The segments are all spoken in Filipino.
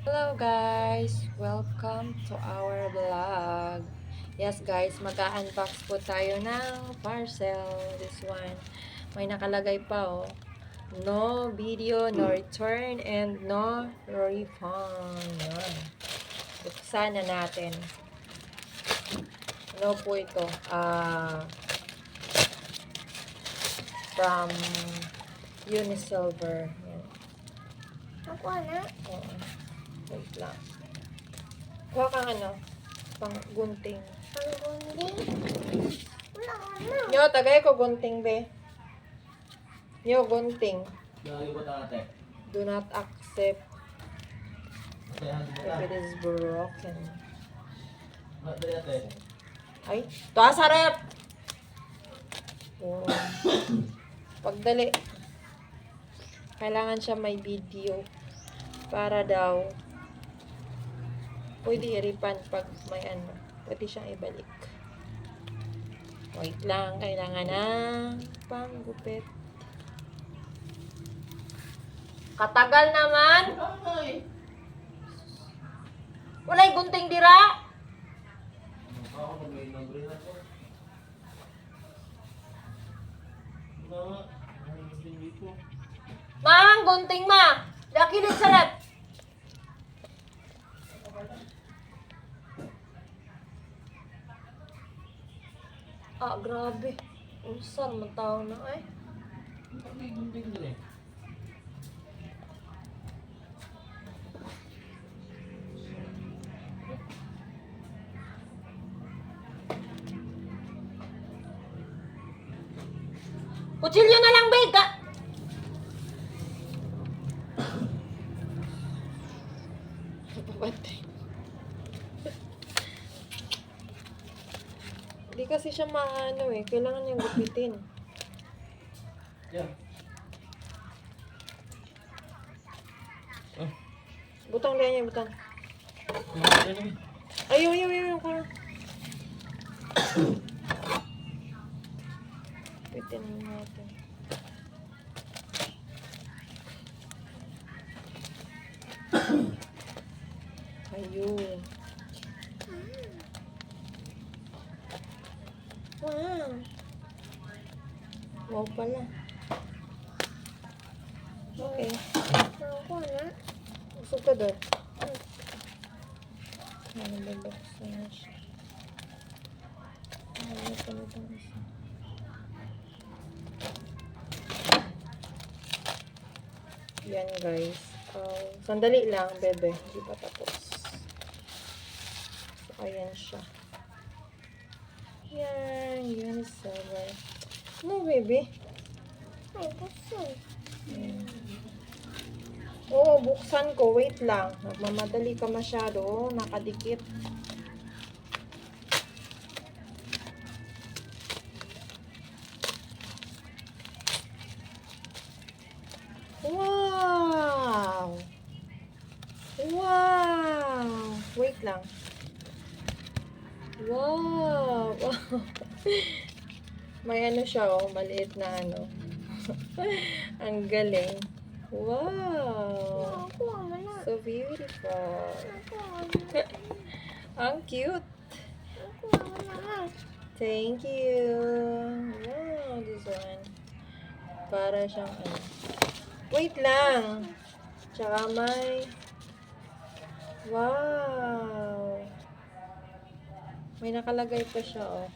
Hello guys! Welcome to our vlog. Yes guys, mag-unbox po tayo ng parcel. This one, may nakalagay pa oh. No video, no return, and no refund. Yan. Buksan na natin. Ano po ito? From Unisilver. Yan. Ako na. Oo. Wait lang. Kuha kang ano? Pang gunting. Ang gunding. Wala ka na. Yo, tagay ko gunting be. Yo, gunting. Do not accept if it is broken. Ay, tuwa sa rep! Oh. Pagdali. Kailangan siya may video. Para daw pwede i-refund pag may ano. Pwede siyang ibalik. Wait lang. Kailangan ng panggupit. Katagal naman. Walay gunting dira. Mang, gunting ma. Dakilit sa rep. Grabe. Usar man tao na ay. Kutsilyo na lang, big. Patay. Hindi kasi siya maano eh. Kailangan niyang gupitin. Yeah. Butang liyan niya, butang. Ayaw. Gupitin natin. Ayun. Wow. Wow pala. Okay. Ako na. Usog ka doon. Ano ba buksan na siya? Ano pa na itong isa? Yan guys. Sandali lang, bebe. Hindi pa tapos. So, ayan siya. Yan. Unisilver. No, baby. Ay, busan. Oo, buksan ko. Wait lang. Nagmamadali ka masyado. Nakadikit. Wow! Wow! Wait lang. Wow! May ano siya, oh. Maliit na ano. Ang galing. Wow! Ako na. So beautiful. Ako na. Ang cute. Ako na. Thank you. Wow, this one. Para siyang ano. Wait lang. Tsaka may... Wow. May nakalagay pa siya, oh.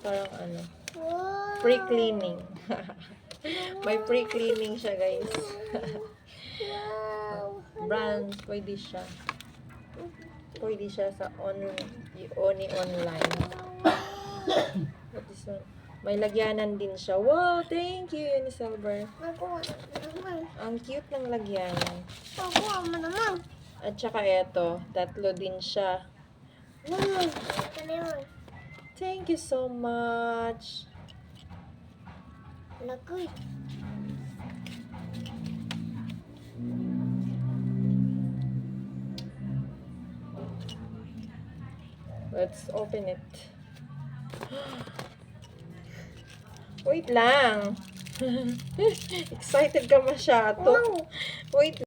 Parang ano. Wow. Pre-cleaning. May pre-cleaning siya, guys. Wow. Brand, pwede siya. Pwede siya sa Oni online. What is that? May lagyanan din siya. Wow, thank you, Unisilver. Ako naman. Ang cute ng lagyanan. Ako naman. At saka eto, tatlo din siya. Wow, Ito na yun. thank you so much. Lagoy. Let's open it. Wait lang. Excited ka masyado. Wow. Wait